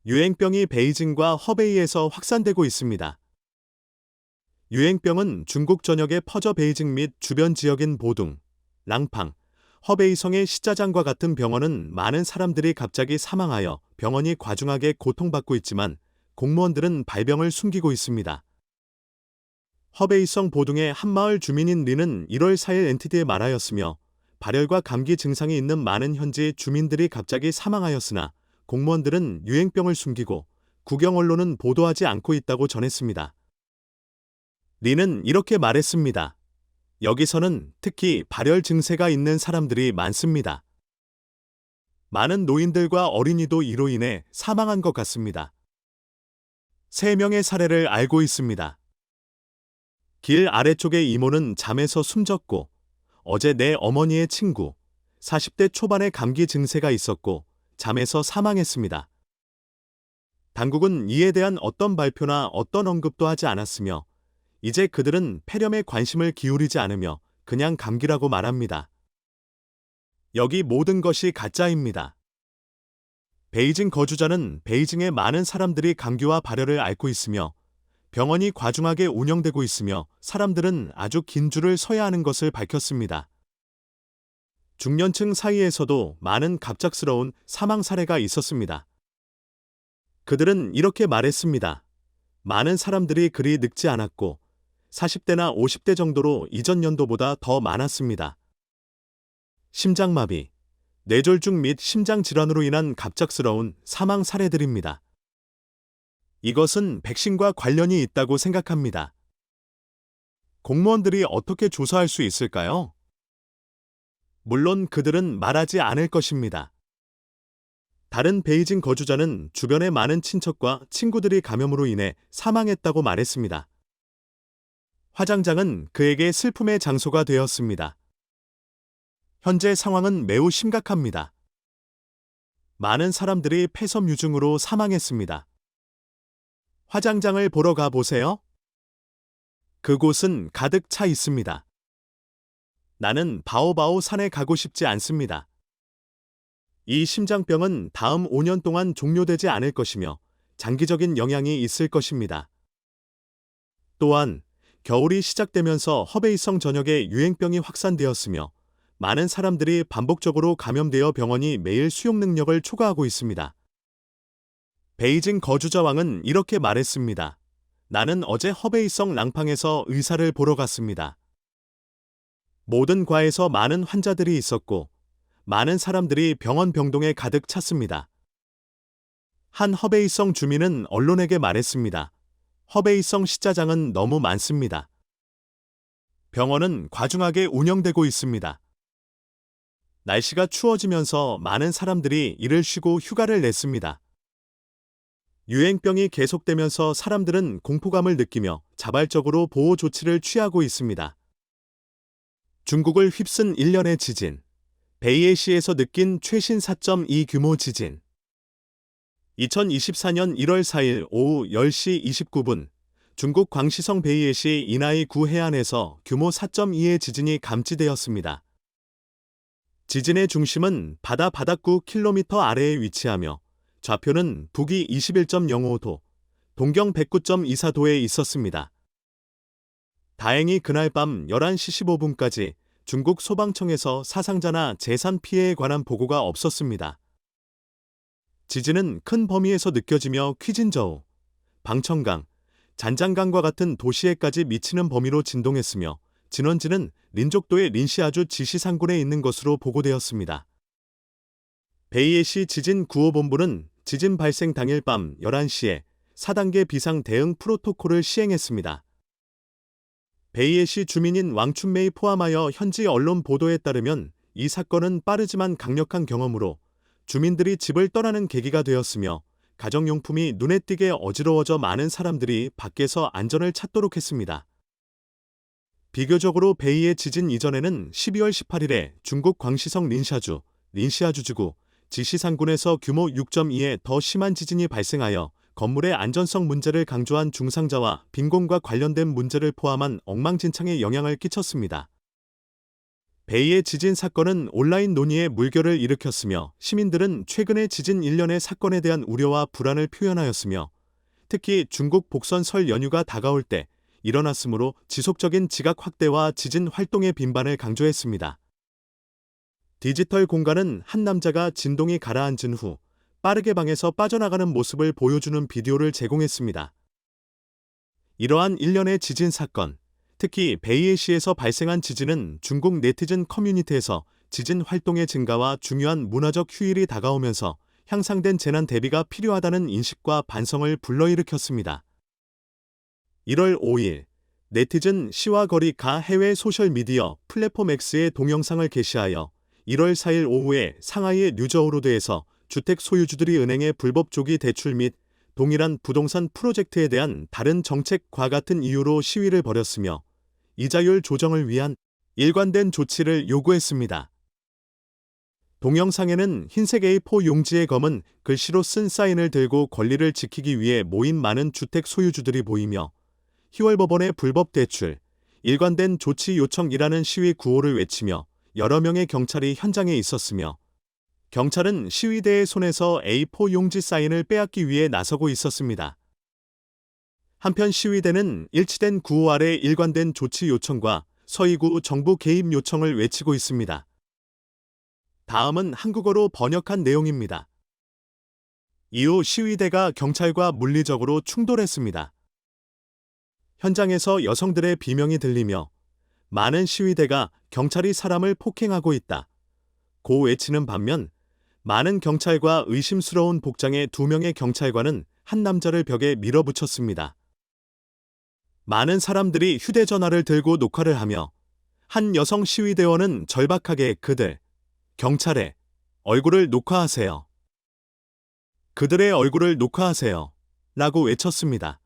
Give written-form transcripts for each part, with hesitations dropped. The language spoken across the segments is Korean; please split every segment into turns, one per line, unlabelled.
유행병이 베이징과 허베이에서 확산되고 있습니다. 유행병은 중국 전역에 퍼져 베이징 및 주변 지역인 보둥, 랑팡, 허베이성의 시짜장과 같은 병원은 많은 사람들이 갑자기 사망하여 병원이 과중하게 고통받고 있지만 공무원들은 발병을 숨기고 있습니다. 허베이성 보둥의 한 마을 주민인 리는 1월 4일 NTD에 말하였으며 발열과 감기 증상이 있는 많은 현지 주민들이 갑자기 사망하였으나 공무원들은 유행병을 숨기고 국영 언론은 보도하지 않고 있다고 전했습니다. 리는 이렇게 말했습니다. 여기서는 특히 발열 증세가 있는 사람들이 많습니다. 많은 노인들과 어린이도 이로 인해 사망한 것 같습니다. 3명의 사례를 알고 있습니다. 길 아래쪽의 이모는 잠에서 숨졌고 어제 내 어머니의 친구 40대 초반의 감기 증세가 있었고 잠에서 사망했습니다. 당국은 이에 대한 어떤 발표나 어떤 언급도 하지 않았으며 이제 그들은 폐렴에 관심을 기울이지 않으며 그냥 감기라고 말합니다. 여기 모든 것이 가짜입니다. 베이징 거주자는 베이징의 많은 사람들이 감기와 발열을 앓고 있으며 병원이 과중하게 운영되고 있으며 사람들은 아주 긴 줄을 서야 하는 것을 밝혔습니다. 중년층 사이에서도 많은 갑작스러운 사망 사례가 있었습니다. 그들은 이렇게 말했습니다. 많은 사람들이 그리 늙지 않았고 40대나 50대 정도로 이전 연도보다 더 많았습니다. 심장마비, 뇌졸중 및 심장질환으로 인한 갑작스러운 사망 사례들입니다. 이것은 백신과 관련이 있다고 생각합니다. 공무원들이 어떻게 조사할 수 있을까요? 물론 그들은 말하지 않을 것입니다. 다른 베이징 거주자는 주변의 많은 친척과 친구들이 감염으로 인해 사망했다고 말했습니다. 화장장은 그에게 슬픔의 장소가 되었습니다. 현재 상황은 매우 심각합니다. 많은 사람들이 폐섬유증으로 사망했습니다. 화장장을 보러 가 보세요. 그곳은 가득 차 있습니다. 나는 바오바오 산에 가고 싶지 않습니다. 이 심장병은 다음 5년 동안 종료되지 않을 것이며 장기적인 영향이 있을 것입니다. 또한 겨울이 시작되면서 허베이성 전역에 유행병이 확산되었으며 많은 사람들이 반복적으로 감염되어 병원이 매일 수용 능력을 초과하고 있습니다. 베이징 거주자왕은 이렇게 말했습니다. 나는 어제 허베이성 랑팡에서 의사를 보러 갔습니다. 모든 과에서 많은 환자들이 있었고 많은 사람들이 병원 병동에 가득 찼습니다. 한 허베이성 주민은 언론에게 말했습니다. 허베이성 시짜장은 너무 많습니다. 병원은 과중하게 운영되고 있습니다. 날씨가 추워지면서 많은 사람들이 일을 쉬고 휴가를 냈습니다. 유행병이 계속되면서 사람들은 공포감을 느끼며 자발적으로 보호 조치를 취하고 있습니다. 중국을 휩쓴 일련의 지진, 베이에시에서 느낀 최신 4.2 규모 지진. 2024년 1월 4일 오후 10시 29분 중국 광시성 베이에시 이나이 구 해안에서 규모 4.2의 지진이 감지되었습니다. 지진의 중심은 바다 바닥구 킬로미터 아래에 위치하며 좌표는 북위 21.05도, 동경 109.24도에 있었습니다. 다행히 그날 밤 11시 15분까지 중국 소방청에서 사상자나 재산 피해에 관한 보고가 없었습니다. 지진은 큰 범위에서 느껴지며 퀴진저우, 방청강, 잔장강과 같은 도시에까지 미치는 범위로 진동했으며 진원지는 린족도의 린시아주 지시상군에 있는 것으로 보고되었습니다. 베이에시 지진 구호본부는 지진 발생 당일 밤 11시에 4단계 비상 대응 프로토콜을 시행했습니다. 베이에시 주민인 왕춘메이 포함하여 현지 언론 보도에 따르면 이 사건은 빠르지만 강력한 경험으로 주민들이 집을 떠나는 계기가 되었으며 가정용품이 눈에 띄게 어지러워져 많은 사람들이 밖에서 안전을 찾도록 했습니다. 비교적으로 베이의 지진 이전에는 12월 18일에 중국 광시성 린시아주지구 지시산군에서 규모 6.2의 더 심한 지진이 발생하여 건물의 안전성 문제를 강조한 중상자와 빈곤과 관련된 문제를 포함한 엉망진창의 영향을 끼쳤습니다. 베이의 지진 사건은 온라인 논의에 물결을 일으켰으며 시민들은 최근의 지진 일련의 사건에 대한 우려와 불안을 표현하였으며 특히 중국 복선 설 연휴가 다가올 때 일어났으므로 지속적인 지각 확대와 지진 활동의 빈반을 강조했습니다. 디지털 공간은 한 남자가 진동이 가라앉은 후 빠르게 방에서 빠져나가는 모습을 보여주는 비디오를 제공했습니다. 이러한 일련의 지진 사건, 특히 베이에시에서 발생한 지진은 중국 네티즌 커뮤니티에서 지진 활동의 증가와 중요한 문화적 휴일이 다가오면서 향상된 재난 대비가 필요하다는 인식과 반성을 불러일으켰습니다. 1월 5일, 네티즌 시와 거리가 해외 소셜미디어 플랫폼 X에 동영상을 게시하여 1월 4일 오후에 상하이의 뉴저우로드에서 주택 소유주들이 은행의 불법 조기 대출 및 동일한 부동산 프로젝트에 대한 다른 정책과 같은 이유로 시위를 벌였으며 이자율 조정을 위한 일관된 조치를 요구했습니다. 동영상에는 흰색 A4 용지에 검은 글씨로 쓴 사인을 들고 권리를 지키기 위해 모인 많은 주택 소유주들이 보이며 희월법원의 불법 대출, 일관된 조치 요청이라는 시위 구호를 외치며 여러 명의 경찰이 현장에 있었으며 경찰은 시위대의 손에서 A4 용지 사인을 빼앗기 위해 나서고 있었습니다. 한편 시위대는 일치된 구호 아래 일관된 조치 요청과 서희구 정부 개입 요청을 외치고 있습니다. 다음은 한국어로 번역한 내용입니다. 이후 시위대가 경찰과 물리적으로 충돌했습니다. 현장에서 여성들의 비명이 들리며 많은 시위대가 경찰이 사람을 폭행하고 있다 고 외치는 반면 많은 경찰과 의심스러운 복장의 2명의 경찰관은 한 남자를 벽에 밀어붙였습니다. 많은 사람들이 휴대전화를 들고 녹화를 하며 한 여성 시위대원은 절박하게 경찰의 얼굴을 녹화하세요. 그들의 얼굴을 녹화하세요. 라고 외쳤습니다.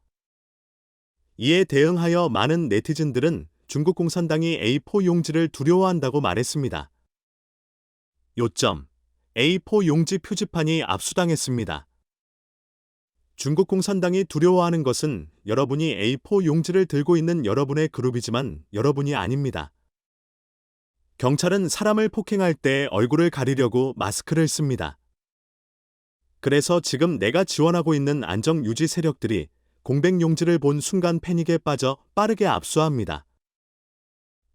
이에 대응하여 많은 네티즌들은 중국 공산당이 A4 용지를 두려워한다고 말했습니다. 요점. A4 용지 표지판이 압수당했습니다. 중국 공산당이 두려워하는 것은 여러분이 A4 용지를 들고 있는 여러분의 그룹이지만 여러분이 아닙니다. 경찰은 사람을 폭행할 때 얼굴을 가리려고 마스크를 씁니다. 그래서 지금 내가 지원하고 있는 안정유지 세력들이 공백 용지를 본 순간 패닉에 빠져 빠르게 압수합니다.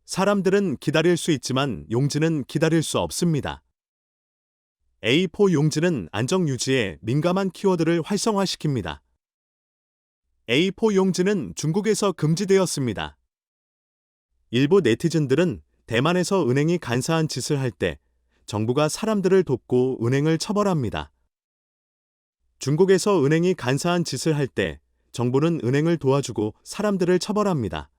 사람들은 기다릴 수 있지만 용지는 기다릴 수 없습니다. A4 용지는 안정유지에 민감한 키워드를 활성화시킵니다. A4 용지는 중국에서 금지되었습니다. 일부 네티즌들은 대만에서 은행이 간사한 짓을 할 때 정부가 사람들을 돕고 은행을 처벌합니다. 중국에서 은행이 간사한 짓을 할 때 정부는 은행을 도와주고 사람들을 처벌합니다.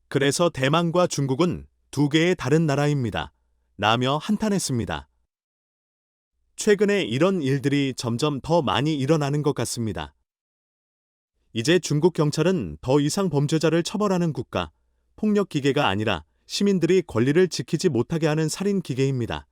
그래서 대만과 중국은 두 개의 다른 나라입니다. 라며 한탄했습니다. 최근에 이런 일들이 점점 더 많이 일어나는 것 같습니다. 이제 중국 경찰은 더 이상 범죄자를 처벌하는 국가, 폭력 기계가 아니라 시민들이 권리를 지키지 못하게 하는 살인 기계입니다.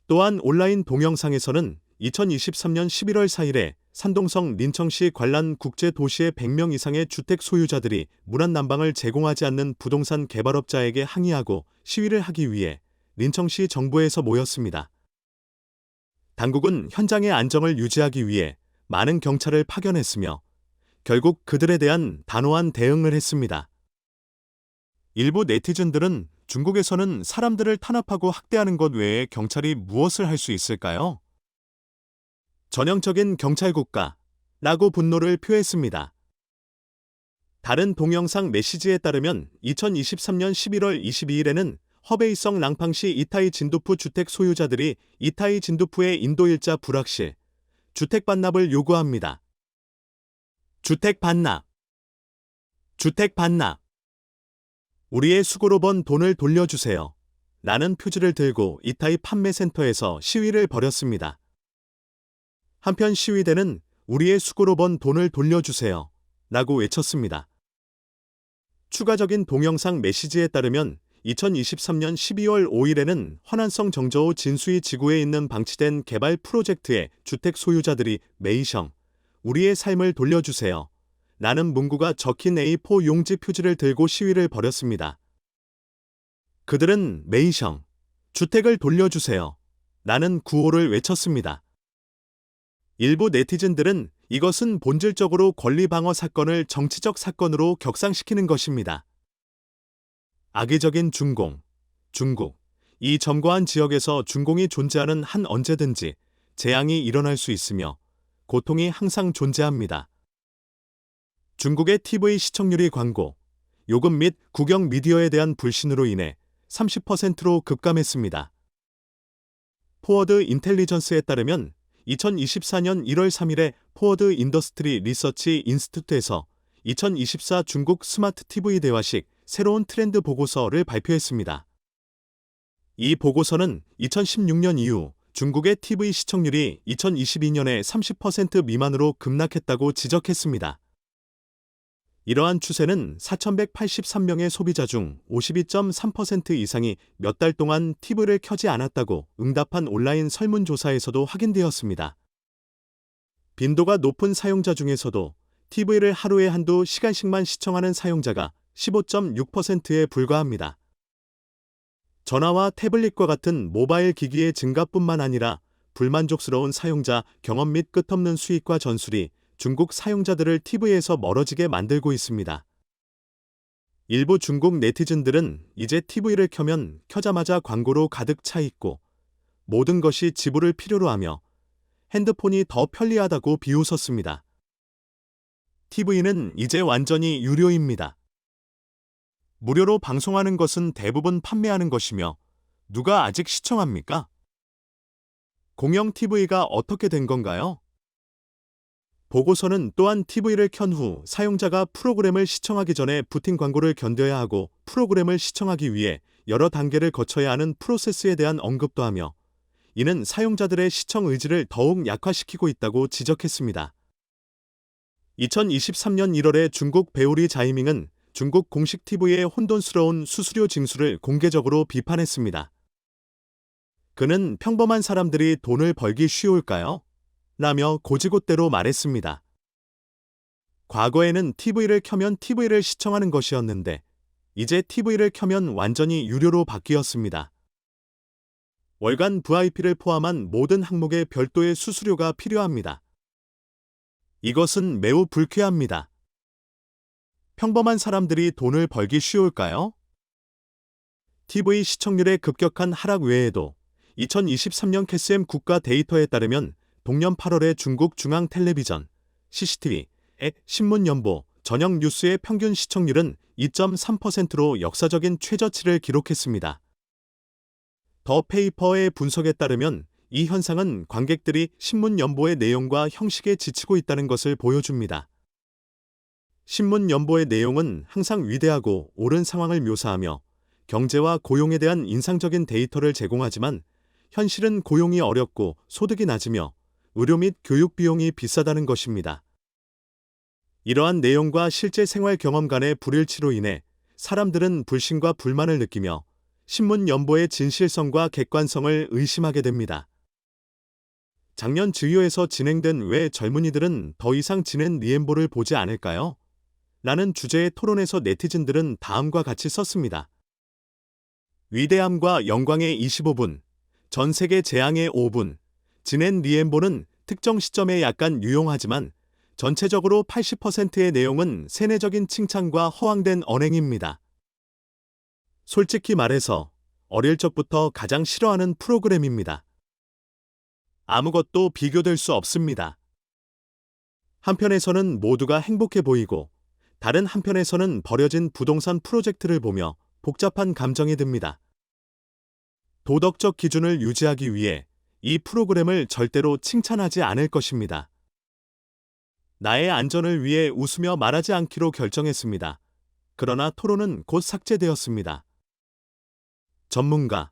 또한 온라인 동영상에서는 2023년 11월 4일에 산동성 린청시 관란 국제도시의 100명 이상의 주택 소유자들이 문안 난방을 제공하지 않는 부동산 개발업자에게 항의하고 시위를 하기 위해 린청시 정부에서 모였습니다. 당국은 현장의 안정을 유지하기 위해 많은 경찰을 파견했으며 결국 그들에 대한 단호한 대응을 했습니다. 일부 네티즌들은 중국에서는 사람들을 탄압하고 학대하는 것 외에 경찰이 무엇을 할 수 있을까요? 전형적인 경찰국가라고 분노를 표했습니다. 다른 동영상 메시지에 따르면 2023년 11월 22일에는 허베이성 랑팡시 이타이 진도프 주택 소유자들이 이타이 진도프의 인도일자 불확실, 주택 반납을 요구합니다. 주택 반납. 우리의 수고로 번 돈을 돌려주세요. 라는 표지를 들고 이타이 판매센터에서 시위를 벌였습니다. 한편 시위대는 우리의 수고로 번 돈을 돌려주세요. 라고 외쳤습니다. 추가적인 동영상 메시지에 따르면 2023년 12월 5일에는 허난성 정저우 진수이 지구에 있는 방치된 개발 프로젝트의 주택 소유자들이 메이성, 우리의 삶을 돌려주세요. 라는 문구가 적힌 A4 용지 표지를 들고 시위를 벌였습니다. 그들은 메이성, 주택을 돌려주세요. 라는 구호를 외쳤습니다. 일부 네티즌들은 이것은 본질적으로 권리방어 사건을 정치적 사건으로 격상시키는 것입니다. 악의적인 중공, 중국. 이 점거한 지역에서 중공이 존재하는 한 언제든지 재앙이 일어날 수 있으며 고통이 항상 존재합니다. 중국의 TV 시청률이 광고, 요금 및 국영 미디어에 대한 불신으로 인해 30%로 급감했습니다. 포워드 인텔리전스에 따르면 2024년 1월 3일에 포워드 인더스트리 리서치 인스티튜트에서 2024 중국 스마트 TV 대화식 새로운 트렌드 보고서를 발표했습니다. 이 보고서는 2016년 이후 중국의 TV 시청률이 2022년에 30% 미만으로 급락했다고 지적했습니다. 이러한 추세는 4,183명의 소비자 중 52.3% 이상이 몇 달 동안 TV를 켜지 않았다고 응답한 온라인 설문조사에서도 확인되었습니다. 빈도가 높은 사용자 중에서도 TV를 하루에 한두 시간씩만 시청하는 사용자가 15.6%에 불과합니다. 전화와 태블릿과 같은 모바일 기기의 증가뿐만 아니라 불만족스러운 사용자 경험 및 끝없는 수익과 전술이 중국 사용자들을 TV에서 멀어지게 만들고 있습니다. 일부 중국 네티즌들은 이제 TV를 켜면 켜자마자 광고로 가득 차 있고 모든 것이 지불을 필요로 하며 핸드폰이 더 편리하다고 비웃었습니다. TV는 이제 완전히 유료입니다. 무료로 방송하는 것은 대부분 판매하는 것이며 누가 아직 시청합니까? 공영 TV가 어떻게 된 건가요? 보고서는 또한 TV를 켠 후 사용자가 프로그램을 시청하기 전에 부팅 광고를 견뎌야 하고 프로그램을 시청하기 위해 여러 단계를 거쳐야 하는 프로세스에 대한 언급도 하며 이는 사용자들의 시청 의지를 더욱 약화시키고 있다고 지적했습니다. 2023년 1월에 중국 배우리 자이밍은 중국 공식 TV의 혼돈스러운 수수료 징수를 공개적으로 비판했습니다. 그는 평범한 사람들이 돈을 벌기 쉬울까요? 라며 고지곳대로 말했습니다. 과거에는 TV를 켜면 TV를 시청하는 것이었는데 이제 TV를 켜면 완전히 유료로 바뀌었습니다. 월간 VIP를 포함한 모든 항목에 별도의 수수료가 필요합니다. 이것은 매우 불쾌합니다. 평범한 사람들이 돈을 벌기 쉬울까요? TV 시청률의 급격한 하락 외에도 2023년 KSM 국가 데이터에 따르면 동년 8월에 중국 중앙텔레비전, CCTV의 신문연보, 저녁 뉴스의 평균 시청률은 2.3%로 역사적인 최저치를 기록했습니다. 더 페이퍼의 분석에 따르면 이 현상은 관객들이 신문연보의 내용과 형식에 지치고 있다는 것을 보여줍니다. 신문연보의 내용은 항상 위대하고 옳은 상황을 묘사하며 경제와 고용에 대한 인상적인 데이터를 제공하지만 현실은 고용이 어렵고 소득이 낮으며 의료 및 교육 비용이 비싸다는 것입니다. 이러한 내용과 실제 생활 경험 간의 불일치로 인해 사람들은 불신과 불만을 느끼며 신문 연보의 진실성과 객관성을 의심하게 됩니다. 작년 주요에서 진행된 왜 젊은이들은 더 이상 지낸 리엠보를 보지 않을까요? 라는 주제의 토론에서 네티즌들은 다음과 같이 썼습니다. 위대함과 영광의 25분, 전 세계 재앙의 5분, 지낸 리엠보는 특정 시점에 약간 유용하지만 전체적으로 80%의 내용은 세뇌적인 칭찬과 허황된 언행입니다. 솔직히 말해서 어릴 적부터 가장 싫어하는 프로그램입니다. 아무것도 비교될 수 없습니다. 한편에서는 모두가 행복해 보이고 다른 한편에서는 버려진 부동산 프로젝트를 보며 복잡한 감정이 듭니다. 도덕적 기준을 유지하기 위해 이 프로그램을 절대로 칭찬하지 않을 것입니다. 나의 안전을 위해 웃으며 말하지 않기로 결정했습니다. 그러나 토론은 곧 삭제되었습니다. 전문가,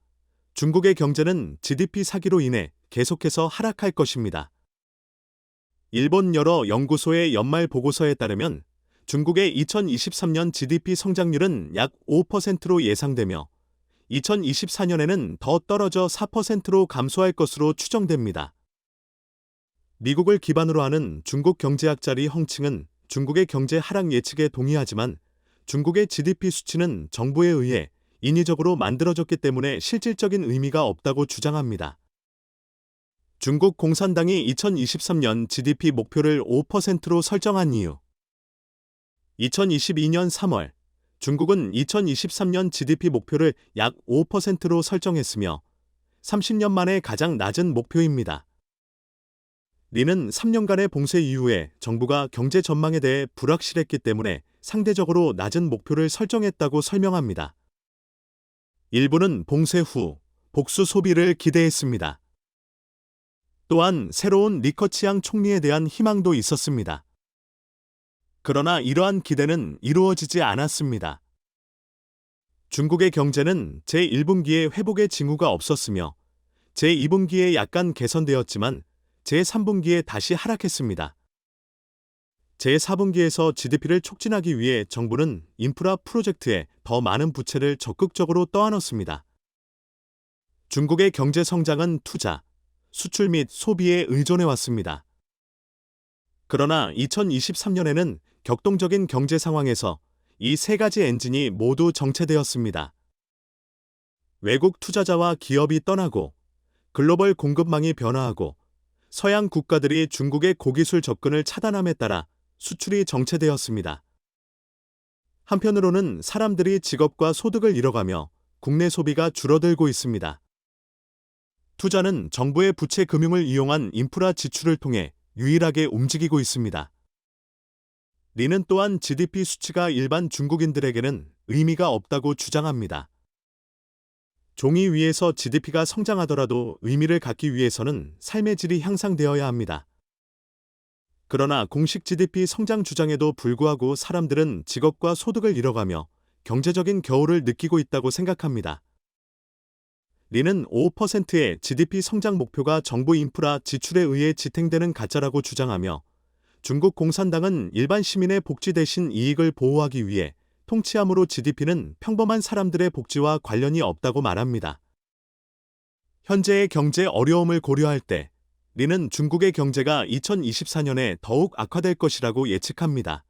중국의 경제는 GDP 사기로 인해 계속해서 하락할 것입니다. 일본 여러 연구소의 연말 보고서에 따르면 중국의 2023년 GDP 성장률은 약 5%로 예상되며 2024년에는 더 떨어져 4%로 감소할 것으로 추정됩니다. 미국을 기반으로 하는 중국 경제학자 리 헝칭은 중국의 경제 하락 예측에 동의하지만 중국의 GDP 수치는 정부에 의해 인위적으로 만들어졌기 때문에 실질적인 의미가 없다고 주장합니다. 중국 공산당이 2023년 GDP 목표를 5%로 설정한 이유. 2022년 3월, 중국은 2023년 GDP 목표를 약 5%로 설정했으며 30년 만에 가장 낮은 목표입니다. 리는 3년간의 봉쇄 이후에 정부가 경제 전망에 대해 불확실했기 때문에 상대적으로 낮은 목표를 설정했다고 설명합니다. 일부는 봉쇄 후 복수 소비를 기대했습니다. 또한 새로운 리커치앙 총리에 대한 희망도 있었습니다. 그러나 이러한 기대는 이루어지지 않았습니다. 중국의 경제는 제1분기에 회복의 징후가 없었으며 제2분기에 약간 개선되었지만 제3분기에 다시 하락했습니다. 제4분기에서 GDP를 촉진하기 위해 정부는 인프라 프로젝트에 더 많은 부채를 적극적으로 떠안았습니다. 중국의 경제 성장은 투자, 수출 및 소비에 의존해왔습니다. 그러나 2023년에는 격동적인 경제 상황에서 이 세 가지 엔진이 모두 정체되었습니다. 외국 투자자와 기업이 떠나고 글로벌 공급망이 변화하고 서양 국가들이 중국의 고기술 접근을 차단함에 따라 수출이 정체되었습니다. 한편으로는 사람들이 직업과 소득을 잃어가며 국내 소비가 줄어들고 있습니다. 투자는 정부의 부채 금융을 이용한 인프라 지출을 통해 유일하게 움직이고 있습니다. 리는 또한 GDP 수치가 일반 중국인들에게는 의미가 없다고 주장합니다. 종이 위에서 GDP가 성장하더라도 의미를 갖기 위해서는 삶의 질이 향상되어야 합니다. 그러나 공식 GDP 성장 주장에도 불구하고 사람들은 직업과 소득을 잃어가며 경제적인 겨울을 느끼고 있다고 생각합니다. 리는 5%의 GDP 성장 목표가 정부 인프라 지출에 의해 지탱되는 가짜라고 주장하며 중국 공산당은 일반 시민의 복지 대신 이익을 보호하기 위해 통치함으로 GDP는 평범한 사람들의 복지와 관련이 없다고 말합니다. 현재의 경제 어려움을 고려할 때 리는 중국의 경제가 2024년에 더욱 악화될 것이라고 예측합니다.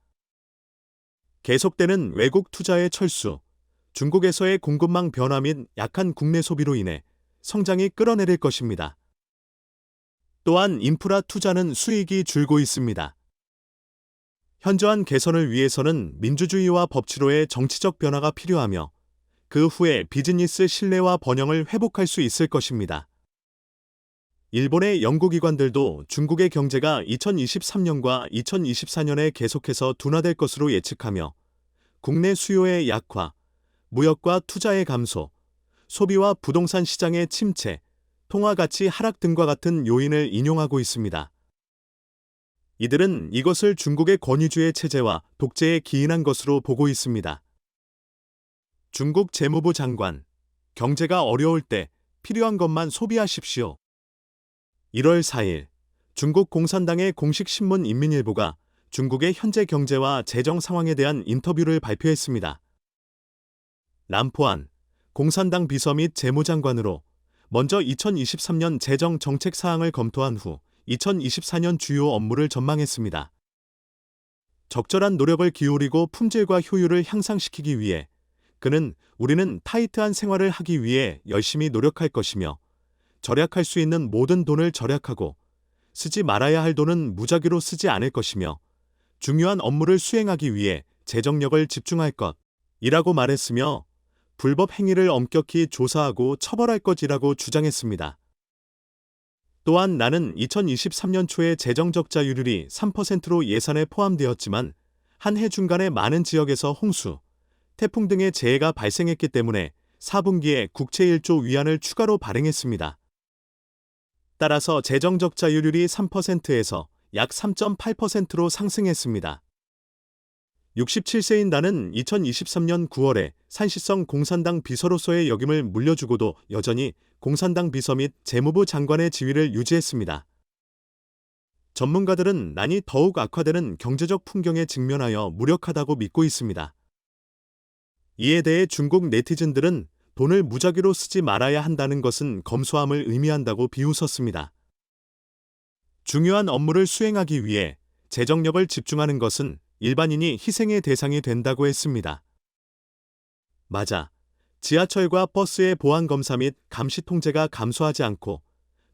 계속되는 외국 투자의 철수, 중국에서의 공급망 변화 및 약한 국내 소비로 인해 성장이 끌어내릴 것입니다. 또한 인프라 투자는 수익이 줄고 있습니다. 현저한 개선을 위해서는 민주주의와 법치로의 정치적 변화가 필요하며 그 후에 비즈니스 신뢰와 번영을 회복할 수 있을 것입니다. 일본의 연구기관들도 중국의 경제가 2023년과 2024년에 계속해서 둔화될 것으로 예측하며 국내 수요의 약화, 무역과 투자의 감소, 소비와 부동산 시장의 침체, 통화 가치 하락 등과 같은 요인을 인용하고 있습니다. 이들은 이것을 중국의 권위주의 체제와 독재에 기인한 것으로 보고 있습니다. 중국 재무부 장관, 경제가 어려울 때 필요한 것만 소비하십시오. 1월 4일, 중국 공산당의 공식 신문 인민일보가 중국의 현재 경제와 재정 상황에 대한 인터뷰를 발표했습니다. 람포안, 공산당 비서 및 재무장관으로 먼저 2023년 재정 정책 사항을 검토한 후 2024년 주요 업무를 전망했습니다. 적절한 노력을 기울이고 품질과 효율을 향상시키기 위해 그는 우리는 타이트한 생활을 하기 위해 열심히 노력할 것이며 절약할 수 있는 모든 돈을 절약하고 쓰지 말아야 할 돈은 무작위로 쓰지 않을 것이며 중요한 업무를 수행하기 위해 재정력을 집중할 것이라고 말했으며 불법 행위를 엄격히 조사하고 처벌할 것이라고 주장했습니다. 또한 나는 2023년 초에 재정 적자율이 3%로 예산에 포함되었지만 한 해 중간에 많은 지역에서 홍수, 태풍 등의 재해가 발생했기 때문에 4분기에 국채 1조 위안을 추가로 발행했습니다. 따라서 재정 적자율이 3%에서 약 3.8%로 상승했습니다. 67세인 나는 2023년 9월에 산시성 공산당 비서로서의 역임을 물려주고도 여전히 공산당 비서 및 재무부 장관의 지위를 유지했습니다. 전문가들은 난이 더욱 악화되는 경제적 풍경에 직면하여 무력하다고 믿고 있습니다. 이에 대해 중국 네티즌들은 돈을 무작위로 쓰지 말아야 한다는 것은 검소함을 의미한다고 비웃었습니다. 중요한 업무를 수행하기 위해 재정력을 집중하는 것은 일반인이 희생의 대상이 된다고 했습니다. 맞아. 지하철과 버스의 보안검사 및 감시 통제가 감소하지 않고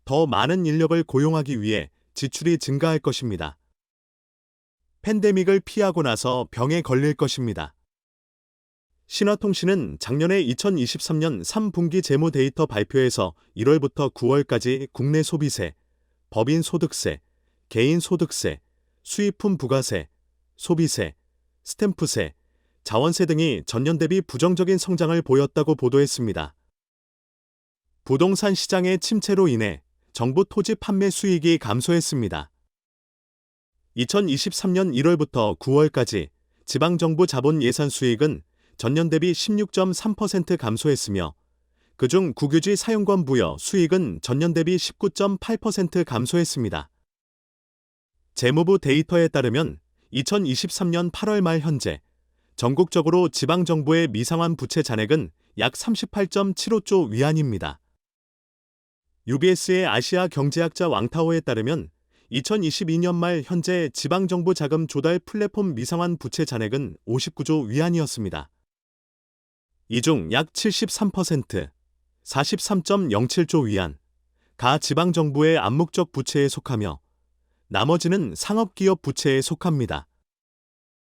더 많은 인력을 고용하기 위해 지출이 증가할 것입니다. 팬데믹을 피하고 나서 병에 걸릴 것입니다. 신화통신은 작년에 2023년 3분기 재무 데이터 발표에서 1월부터 9월까지 국내 소비세, 법인 소득세, 개인 소득세, 수입품 부가세, 소비세, 스탬프세, 자원세 등이 전년 대비 부정적인 성장을 보였다고 보도했습니다. 부동산 시장의 침체로 인해 정부 토지 판매 수익이 감소했습니다. 2023년 1월부터 9월까지 지방정부 자본 예산 수익은 전년 대비 16.3% 감소했으며 그중 국유지 사용권 부여 수익은 전년 대비 19.8% 감소했습니다. 재무부 데이터에 따르면 2023년 8월 말 현재 전국적으로 지방정부의 미상환 부채 잔액은 약 38.75조 위안입니다. UBS의 아시아 경제학자 왕타오에 따르면 2022년 말 현재 지방정부 자금 조달 플랫폼 미상환 부채 잔액은 59조 위안이었습니다. 이 중 약 73%, 43.07조 위안, 가 지방정부의 암묵적 부채에 속하며 나머지는 상업기업 부채에 속합니다.